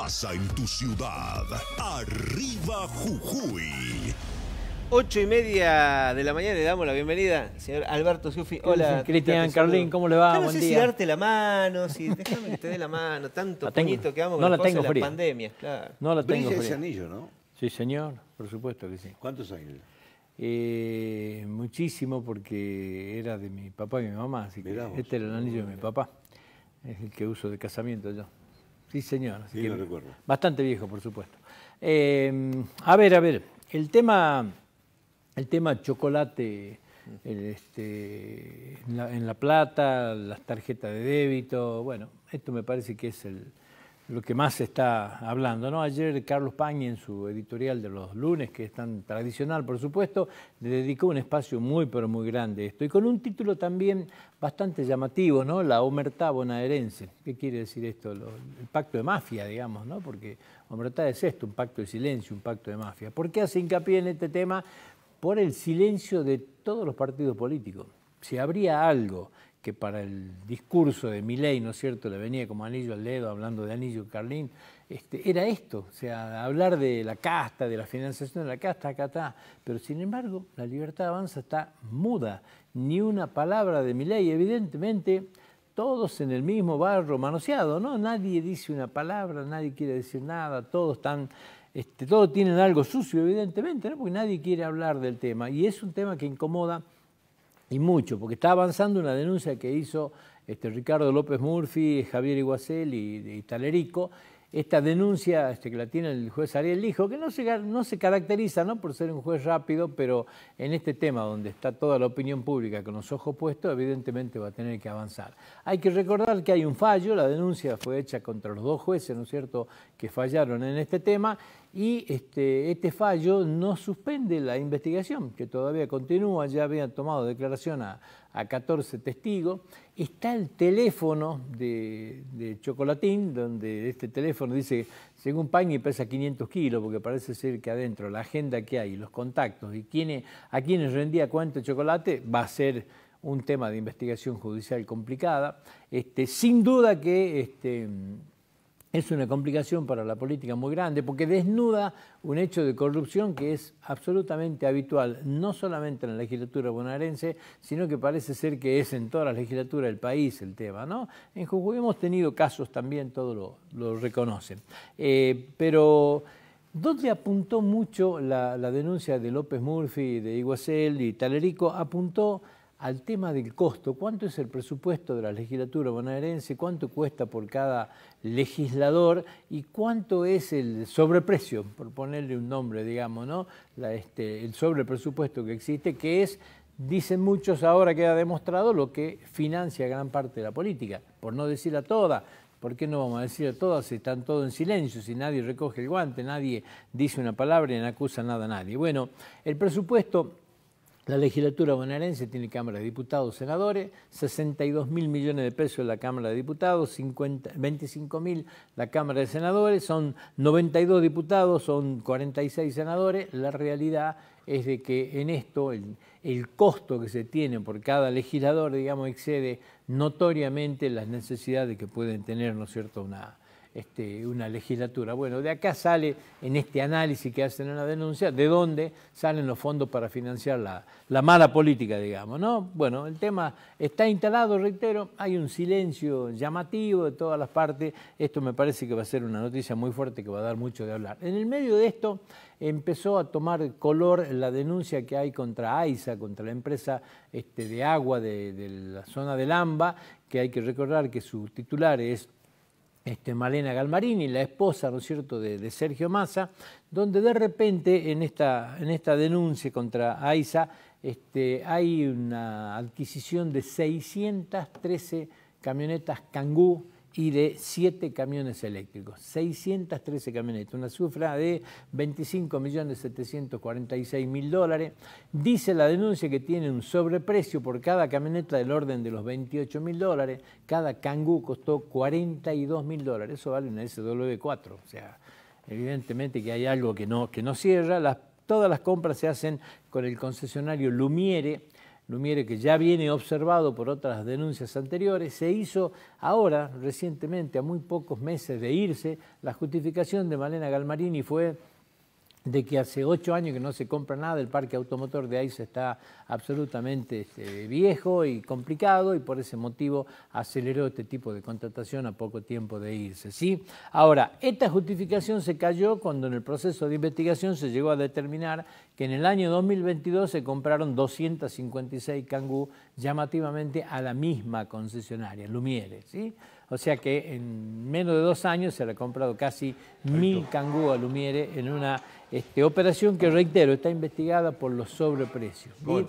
pasa en tu ciudad? ¡Arriba Jujuy! 8:30 de la mañana, le damos la bienvenida, señor Alberto Sciuffi. Hola, Cristian, Carlín, ¿cómo le va? Yo no Buen sé día. si darte la mano, déjame que te dé la mano, tanto puñito que vamos con las cosas de la pandemia. Claro. No la tengo Brilla fría. ese anillo, ¿no? Sí, señor, por supuesto que sí. ¿Cuántos años? Muchísimo, porque era de mi papá y mi mamá, así que Mirá vos. este era el anillo de mi papá. Es el que uso de casamiento yo. Sí, señor. Así Sí, que lo recuerdo. bastante viejo, por supuesto. A ver, el tema chocolate en La Plata, las tarjetas de débito, bueno, esto me parece que es lo que más se está hablando, ¿no? Ayer Carlos Pañi, en su editorial de los lunes, que es tan tradicional, por supuesto, le dedicó un espacio muy, pero muy grande a esto, y con un título también bastante llamativo, ¿no? La omertá bonaerense. ¿Qué quiere decir esto? El pacto de mafia, digamos, ¿no? Porque omertá es esto, un pacto de silencio, un pacto de mafia. ¿Por qué hace hincapié en este tema? Por el silencio de todos los partidos políticos. Si habría algo que para el discurso de Milei, ¿no es cierto?, le venía como anillo al dedo, hablando de anillo Carlín, era esto, o sea, hablar de la casta, de la financiación de la casta, acá está. Pero sin embargo, la Libertad Avanza está muda, ni una palabra de Milei, evidentemente, todos en el mismo barro manoseado, ¿no? Nadie dice una palabra, nadie quiere decir nada, todos están... todos tienen algo sucio, evidentemente, ¿no? Porque nadie quiere hablar del tema. Y es un tema que incomoda y mucho, porque está avanzando una denuncia que hizo Ricardo López Murphy, Javier Iguacel y Talerico. Esta denuncia que la tiene el juez Ariel Lijo, que no se caracteriza, ¿no?, por ser un juez rápido, pero en este tema donde está toda la opinión pública con los ojos puestos, evidentemente va a tener que avanzar. Hay que recordar que hay un fallo, la denuncia fue hecha contra los dos jueces, ¿no es cierto?, que fallaron en este tema, y este fallo no suspende la investigación, que todavía continúa. Ya habían tomado declaración a 14 testigos. Está el teléfono de Chocolatín, donde este teléfono dice, según Pañi, pesa 500 kilos, porque parece ser que adentro la agenda que hay, los contactos y a quienes rendía cuánto chocolate, va a ser un tema de investigación judicial complicada. Sin duda que... es una complicación para la política muy grande, porque desnuda un hecho de corrupción que es absolutamente habitual, no solamente en la legislatura bonaerense, sino que parece ser que es en toda la legislatura del país el tema, ¿no? En Jujuy hemos tenido casos también, todos lo reconocen. Pero ¿dónde apuntó mucho la denuncia de López Murphy, de Iguacel y Talerico? Apuntó al tema del costo. ¿Cuánto es el presupuesto de la legislatura bonaerense? ¿Cuánto cuesta por cada legislador? ¿Y cuánto es el sobreprecio, por ponerle un nombre, digamos, ¿no? El sobrepresupuesto que existe, que es, dicen muchos, ahora queda demostrado, lo que financia gran parte de la política, por no decir a toda. ¿Por qué no vamos a decir a todas si están todos en silencio, si nadie recoge el guante, nadie dice una palabra y no acusa nada a nadie? Bueno, el presupuesto... La legislatura bonaerense tiene Cámara de Diputados, senadores, 62.000 millones de pesos la Cámara de Diputados, 25.000 la Cámara de Senadores, son 92 diputados, son 46 senadores. La realidad es de que en esto el costo que se tiene por cada legislador, digamos, excede notoriamente las necesidades que pueden tener, ¿no es cierto?, una legislatura. Bueno, de acá sale, en este análisis que hacen en la denuncia, de dónde salen los fondos para financiar la mala política, digamos, ¿no? Bueno, el tema está instalado, reitero, hay un silencio llamativo de todas las partes. Esto me parece que va a ser una noticia muy fuerte que va a dar mucho de hablar. En el medio de esto empezó a tomar color la denuncia que hay contra AISA, contra la empresa de agua de la zona del AMBA, que hay que recordar que su titular es Malena Galmarini, la esposa, ¿no es cierto?, de Sergio Massa, donde de repente en esta denuncia contra AISA hay una adquisición de 613 camionetas Kangoo y de 7 camiones eléctricos. 613 camionetas, una cifra de $25.746.000. Dice la denuncia que tiene un sobreprecio por cada camioneta del orden de los $28.000. Cada Kangoo costó $42.000. Eso vale una SW4. O sea, evidentemente que hay algo que no cierra. Todas las compras se hacen con el concesionario Lumiere, Lumiere, que ya viene observado por otras denuncias anteriores, se hizo ahora, recientemente, a muy pocos meses de irse. La justificación de Malena Galmarini fue de que hace 8 años que no se compra nada, el parque automotor de AISA está absolutamente viejo y complicado, y por ese motivo aceleró este tipo de contratación a poco tiempo de irse, ¿sí? Ahora, esta justificación se cayó cuando en el proceso de investigación se llegó a determinar que en el año 2022 se compraron 256 Kangoo llamativamente a la misma concesionaria, Lumiere, ¿sí? O sea que en menos de 2 años se le ha comprado casi 1000 Kangoo a Lumiere en una operación que, reitero, está investigada por los sobreprecios. ¿Por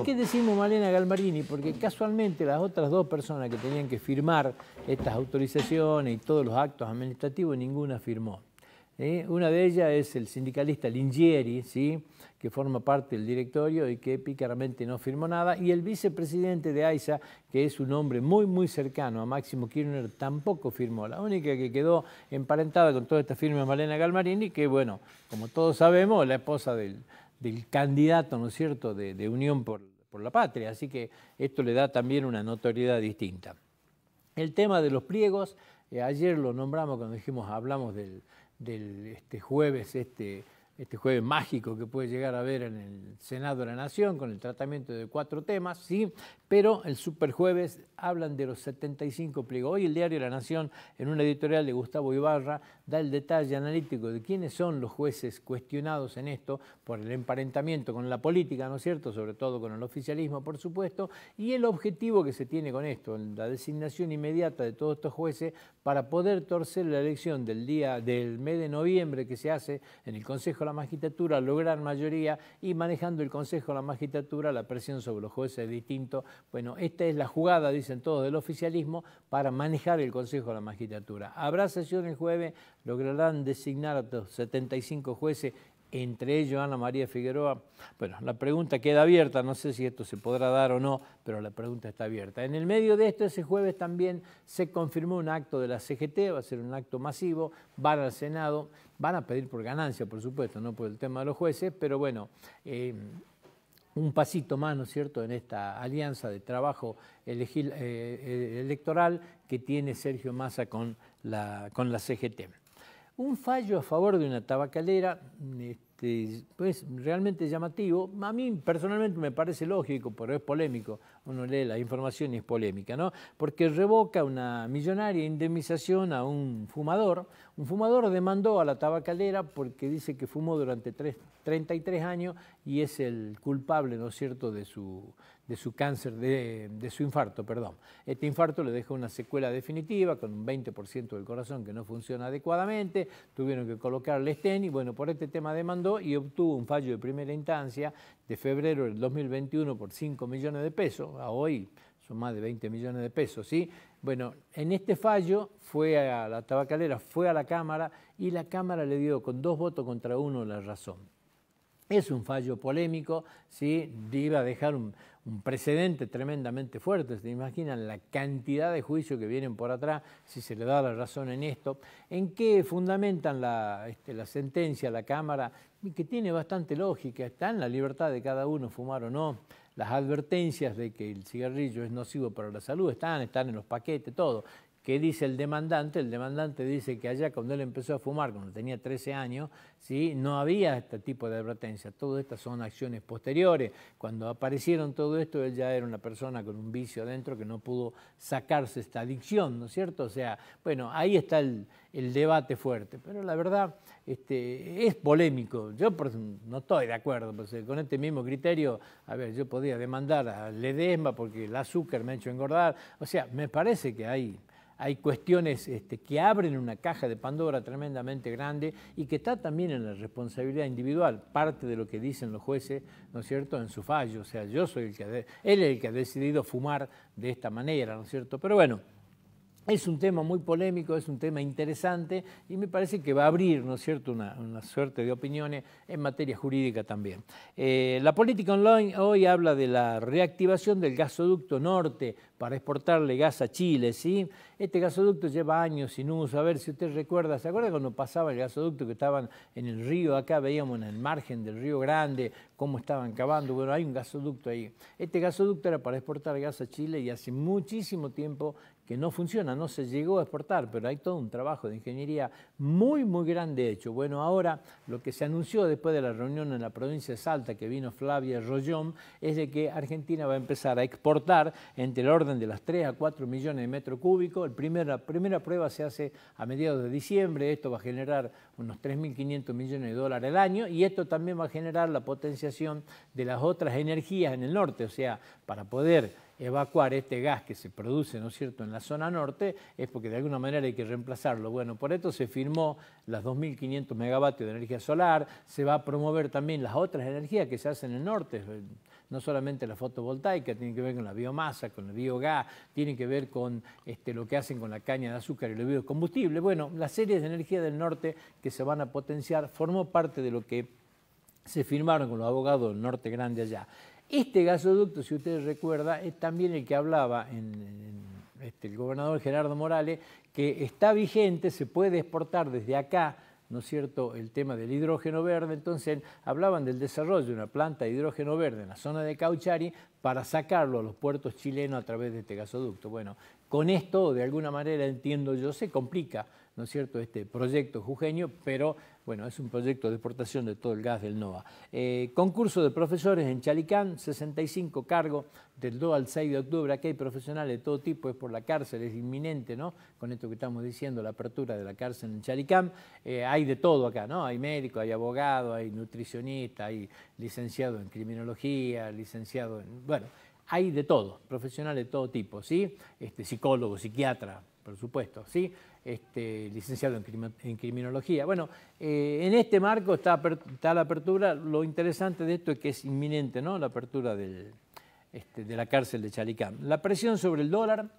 qué decimos Malena Galmarini? Porque casualmente las otras 2 personas que tenían que firmar estas autorizaciones y todos los actos administrativos, ninguna firmó. Una de ellas es el sindicalista Lingieri, ¿sí?, que forma parte del directorio y que pícaramente no firmó nada, y el vicepresidente de AISA, que es un hombre muy, muy cercano a Máximo Kirchner, tampoco firmó. La única que quedó emparentada con toda esta firma es Malena Galmarini, que, bueno, como todos sabemos, es la esposa del candidato, ¿no es cierto?, de Unión por la Patria, así que esto le da también una notoriedad distinta. El tema de los pliegos, ayer lo nombramos cuando hablamos del jueves, este jueves mágico que puede llegar a haber en el Senado de la Nación con el tratamiento de 4 temas, ¿sí? Pero el superjueves hablan de los 75 pliegos. Hoy el diario La Nación, en una editorial de Gustavo Ibarra, da el detalle analítico de quiénes son los jueces cuestionados en esto por el emparentamiento con la política, ¿no es cierto?, sobre todo con el oficialismo, por supuesto, y el objetivo que se tiene con esto, la designación inmediata de todos estos jueces para poder torcer la elección del mes de noviembre que se hace en el Consejo de la Magistratura, lograr mayoría y manejando el Consejo de la Magistratura la presión sobre los jueces distintos. Bueno, esta es la jugada, dicen todos, del oficialismo para manejar el Consejo de la Magistratura. Habrá sesión el jueves, lograrán designar a los 75 jueces, entre ellos Ana María Figueroa. Bueno, la pregunta queda abierta, no sé si esto se podrá dar o no, pero la pregunta está abierta. En el medio de esto, ese jueves también se confirmó un acto de la CGT, va a ser un acto masivo, van al Senado, van a pedir por ganancia, por supuesto, no por el tema de los jueces, pero bueno, un pasito más, ¿no es cierto?, en esta alianza de trabajo electoral que tiene Sergio Massa con la CGT. Un fallo a favor de una tabacalera, pues realmente llamativo. A mí personalmente me parece lógico, pero es polémico. Uno lee la información y es polémica, ¿no? Porque revoca una millonaria indemnización a un fumador. Un fumador demandó a la tabacalera porque dice que fumó durante 33 años y es el culpable, ¿no es cierto?, de su cáncer, de su infarto, perdón. Este infarto le dejó una secuela definitiva con un 20% del corazón que no funciona adecuadamente, tuvieron que colocarle stent y bueno, por este tema demandó y obtuvo un fallo de primera instancia de febrero del 2021 por 5 millones de pesos, a hoy son más de 20 millones de pesos, ¿sí? Bueno, en este fallo fue a la tabacalera, fue a la Cámara y la Cámara le dio con 2 votos contra 1 la razón. Es un fallo polémico, ¿sí? Iba a dejar un precedente tremendamente fuerte. ¿Se imaginan la cantidad de juicios que vienen por atrás si se le da la razón en esto? ¿En qué fundamentan la sentencia a la Cámara? Que tiene bastante lógica, está en la libertad de cada uno fumar o no. Las advertencias de que el cigarrillo es nocivo para la salud están en los paquetes, todo. ¿Qué dice el demandante? El demandante dice que allá cuando él empezó a fumar, cuando tenía 13 años, ¿sí?, no había este tipo de advertencia. Todas estas son acciones posteriores. Cuando aparecieron todo esto, él ya era una persona con un vicio adentro que no pudo sacarse esta adicción, ¿no es cierto? O sea, bueno, ahí está el debate fuerte. Pero la verdad es polémico. Yo no estoy de acuerdo, pues, con este mismo criterio. A ver, yo podía demandar a Ledesma porque el azúcar me ha hecho engordar. O sea, me parece que hay cuestiones que abren una caja de Pandora tremendamente grande y que está también en la responsabilidad individual, parte de lo que dicen los jueces, ¿no es cierto?, en su fallo. O sea, él es el que ha decidido fumar de esta manera, ¿no es cierto? Pero bueno, Es un tema muy polémico, es un tema interesante y me parece que va a abrir, ¿no es cierto?, una suerte de opiniones en materia jurídica también. La política online hoy habla de la reactivación del gasoducto norte para exportarle gas a Chile, ¿sí? Este gasoducto lleva años sin uso. A ver si usted recuerda, ¿se acuerda cuando pasaba el gasoducto que estaban en el río? Acá veíamos en el margen del Río Grande cómo estaban cavando. Bueno, hay un gasoducto ahí. Este gasoducto era para exportar gas a Chile y hace muchísimo tiempo que no funciona, no se llegó a exportar, pero hay todo un trabajo de ingeniería muy, muy grande hecho. Bueno, ahora lo que se anunció después de la reunión en la provincia de Salta, que vino Flavia Rollón, es de que Argentina va a empezar a exportar entre el orden de las 3 a 4 millones de metros cúbicos. La primera prueba se hace a mediados de diciembre, esto va a generar unos 3.500 millones de dólares al año y esto también va a generar la potenciación de las otras energías en el norte, o sea, para poder evacuar este gas que se produce, ¿no es cierto?, en la zona norte, es porque de alguna manera hay que reemplazarlo. Bueno, por esto se firmó las 2.500 megavatios de energía solar, se va a promover también las otras energías que se hacen en el norte, no solamente la fotovoltaica, tiene que ver con la biomasa, con el biogás, tiene que ver con lo que hacen con la caña de azúcar y los biocombustibles. Bueno, las series de energía del norte que se van a potenciar formó parte de lo que se firmaron con los abogados del norte grande allá. Este gasoducto, si ustedes recuerdan, es también el que hablaba el gobernador Gerardo Morales, que está vigente, se puede exportar desde acá, ¿no es cierto?, el tema del hidrógeno verde. Entonces hablaban del desarrollo de una planta de hidrógeno verde en la zona de Cauchari para sacarlo a los puertos chilenos a través de este gasoducto. Bueno, con esto, de alguna manera, entiendo yo, se complica, ¿no es cierto?, este proyecto jujeño, pero bueno, es un proyecto de exportación de todo el gas del NOA. Concurso de profesores en Chalicán, 65 cargos del 2 al 6 de octubre. Aquí hay profesionales de todo tipo, es por la cárcel, es inminente, ¿no? Con esto que estamos diciendo, la apertura de la cárcel en Chalicán. Hay de todo acá, ¿no? Hay médicos, hay abogados, hay nutricionistas, hay licenciados en criminología, licenciados en... Bueno, hay de todo, profesionales de todo tipo, ¿sí? Psicólogos, psiquiatras, por supuesto, ¿sí? Licenciado en criminología. Bueno, en este marco está la apertura. Lo interesante de esto es que es inminente, ¿no?, la apertura de la cárcel de Chalicán. La presión sobre el dólar.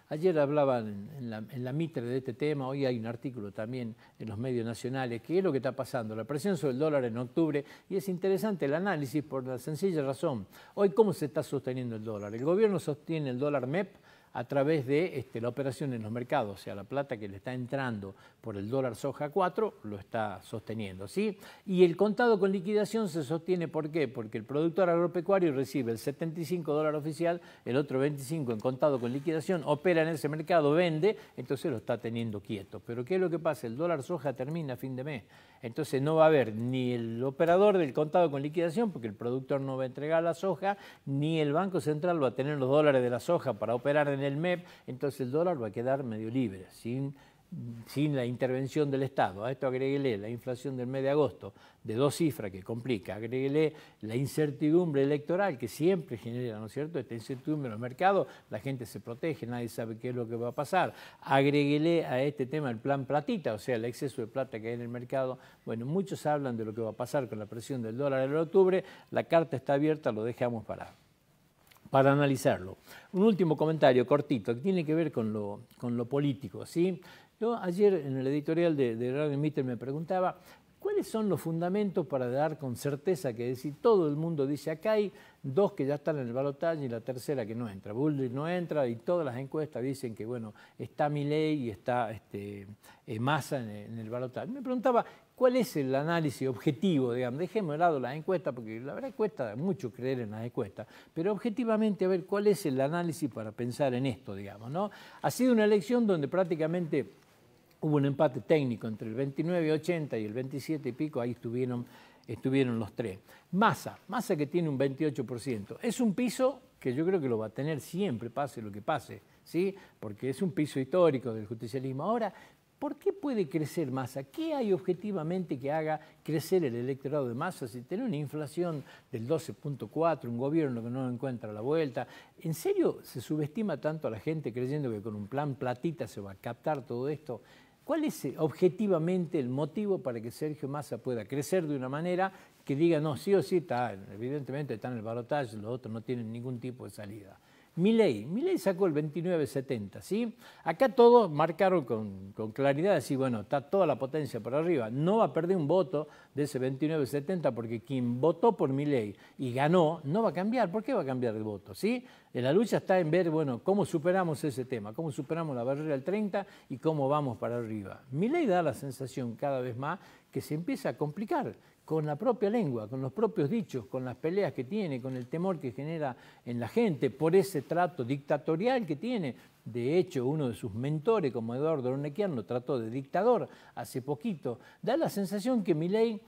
Ayer hablaban en la Mitre de este tema, hoy hay un artículo también en los medios nacionales, que es lo que está pasando, la presión sobre el dólar en octubre, y es interesante el análisis por la sencilla razón. Hoy, ¿cómo se está sosteniendo el dólar? El gobierno sostiene el dólar MEP a través de la operación en los mercados, o sea, la plata que le está entrando por el dólar soja 4 lo está sosteniendo, ¿sí? Y el contado con liquidación se sostiene, ¿por qué? Porque el productor agropecuario recibe el 75 dólares oficial, el otro 25 en contado con liquidación, opera en ese mercado, vende, entonces lo está teniendo quieto. Pero ¿qué es lo que pasa? El dólar soja termina a fin de mes, entonces no va a haber ni el operador del contado con liquidación, porque el productor no va a entregar la soja, ni el Banco Central va a tener los dólares de la soja para operar en el MEP, entonces el dólar va a quedar medio libre, sin la intervención del Estado. A esto agréguele la inflación del mes de agosto de 2 cifras que complica, agréguele la incertidumbre electoral que siempre genera, ¿no es cierto?, esta incertidumbre en los mercados, la gente se protege, nadie sabe qué es lo que va a pasar. Agréguele a este tema el plan platita, o sea, el exceso de plata que hay en el mercado. Bueno, muchos hablan de lo que va a pasar con la presión del dólar en octubre, la carta está abierta, lo dejamos para analizarlo. Un último comentario cortito que tiene que ver con lo político, ¿sí? Yo ayer en el editorial de Radio Mitre me preguntaba cuáles son los fundamentos para dar con certeza que decir, todo el mundo dice acá hay 2 que ya están en el balotaje y la tercera que no entra. Bullrich no entra y todas las encuestas dicen que bueno, está Milei y está Massa en el balotaje. Me preguntaba cuál es el análisis objetivo, digamos, dejemos de lado las encuestas porque la verdad cuesta mucho creer en las encuestas, pero objetivamente a ver cuál es el análisis para pensar en esto, digamos, ¿no? Ha sido una elección donde prácticamente hubo un empate técnico entre el 29,80 y el 27 y pico, ahí estuvieron los 3. Massa que tiene un 28%. Es un piso que yo creo que lo va a tener siempre, pase lo que pase, ¿sí? Porque es un piso histórico del justicialismo. Ahora, ¿por qué puede crecer Massa? ¿Qué hay objetivamente que haga crecer el electorado de Massa si tiene una inflación del 12,4, un gobierno que no encuentra la vuelta? ¿En serio se subestima tanto a la gente creyendo que con un plan platita se va a captar todo esto? ¿Cuál es objetivamente el motivo para que Sergio Massa pueda crecer de una manera que diga, no, sí o sí está, evidentemente está en el balotaje, los otros no tienen ningún tipo de salida? Milei sacó el 29,70, ¿sí? Acá todos marcaron con claridad, decir, bueno, está toda la potencia por arriba. No va a perder un voto de ese 29,70 porque quien votó por Milei y ganó, no va a cambiar. ¿Por qué va a cambiar el voto? ¿Sí? La lucha está en ver, bueno, cómo superamos ese tema, cómo superamos la barrera del 30 y cómo vamos para arriba. Milei da la sensación cada vez más que se empieza a complicar con la propia lengua, con los propios dichos, con las peleas que tiene, con el temor que genera en la gente, por ese trato dictatorial que tiene. De hecho, uno de sus mentores, como Eduardo Ornequian, lo trató de dictador hace poquito. Da la sensación que Milei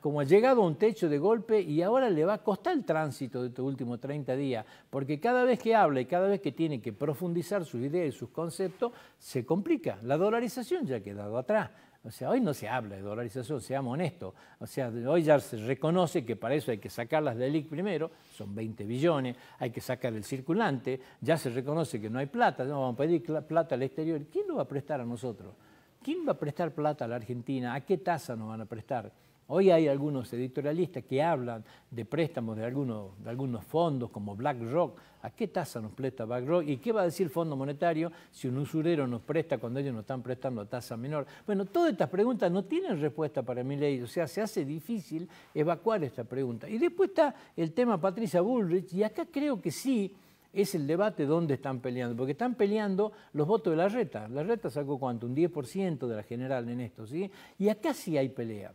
como ha llegado a un techo de golpe y ahora le va a costar el tránsito de estos últimos 30 días, porque cada vez que habla y cada vez que tiene que profundizar sus ideas y sus conceptos, se complica. La dolarización ya ha quedado atrás. O sea, hoy no se habla de dolarización, seamos honestos. O sea, hoy ya se reconoce que para eso hay que sacar las LELIQ primero, son 20 billones, hay que sacar el circulante, ya se reconoce que no hay plata, no vamos a pedir plata al exterior. ¿Quién lo va a prestar a nosotros? ¿Quién va a prestar plata a la Argentina? ¿A qué tasa nos van a prestar? Hoy hay algunos editorialistas que hablan de préstamos de algunos fondos como BlackRock. ¿A qué tasa nos presta BlackRock? ¿Y qué va a decir el Fondo Monetario si un usurero nos presta cuando ellos nos están prestando a tasa menor? Bueno, todas estas preguntas no tienen respuesta para Milei. O sea, se hace difícil evacuar esta pregunta. Y después está el tema Patricia Bullrich, y acá creo que sí es el debate donde están peleando, porque están peleando los votos de Larreta. Larreta sacó ¿cuánto? Un 10% de la general en esto, ¿sí? Y acá sí hay pelea,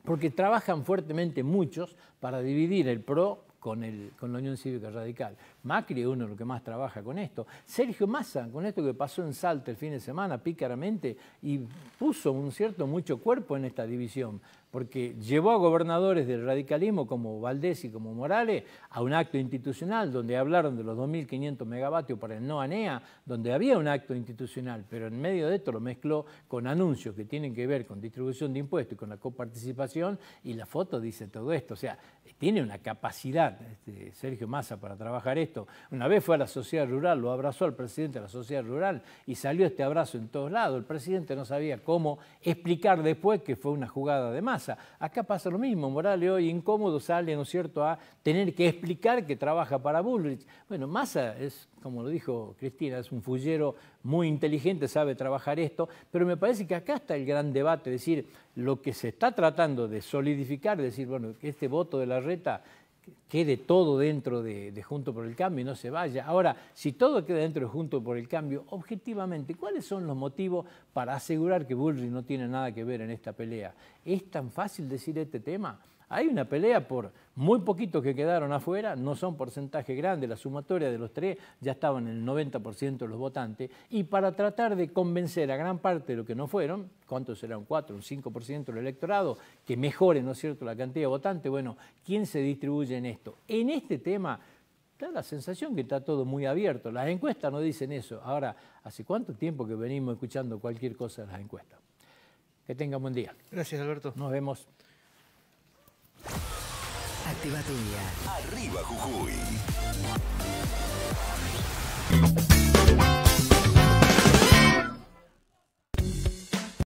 porque trabajan fuertemente muchos para dividir el PRO con la Unión Cívica Radical. Macri es uno de los que más trabaja con esto. Sergio Massa, con esto que pasó en Salta el fin de semana, pícaramente, y puso mucho cuerpo en esta división, porque llevó a gobernadores del radicalismo como Valdés y como Morales a un acto institucional donde hablaron de los 2.500 megavatios para el no ANEA, donde había un acto institucional, pero en medio de esto lo mezcló con anuncios que tienen que ver con distribución de impuestos y con la coparticipación, y la foto dice todo esto. O sea, tiene una capacidad Sergio Massa para trabajar esto. Una vez fue a la sociedad rural, lo abrazó al presidente de la sociedad rural y salió este abrazo en todos lados. El presidente no sabía cómo explicar después que fue una jugada de Massa. Acá pasa lo mismo. Morales hoy incómodo sale, ¿no es cierto?, a tener que explicar que trabaja para Bullrich. Bueno, Massa es, como lo dijo Cristina, es un fullero muy inteligente, sabe trabajar esto, pero me parece que acá está el gran debate, es decir, lo que se está tratando de solidificar, es decir, bueno, que este voto de Larreta quede todo dentro de Juntos por el Cambio y no se vaya. Ahora, si todo queda dentro de Juntos por el Cambio, objetivamente, ¿cuáles son los motivos para asegurar que Bullrich no tiene nada que ver en esta pelea? ¿Es tan fácil decir este tema? Hay una pelea por muy poquitos que quedaron afuera, no son porcentajes grandes, la sumatoria de los tres ya estaban en el 90% de los votantes, y para tratar de convencer a gran parte de los que no fueron, ¿cuántos será? Un 4, un 5% del electorado, que mejore, ¿no es cierto?, la cantidad de votantes. Bueno, ¿quién se distribuye en esto? En este tema da la sensación que está todo muy abierto. Las encuestas no dicen eso. Ahora, ¿hace cuánto tiempo que venimos escuchando cualquier cosa de las encuestas? Que tengan buen día. Gracias, Alberto. Nos vemos. Activa tu día. Arriba Jujuy.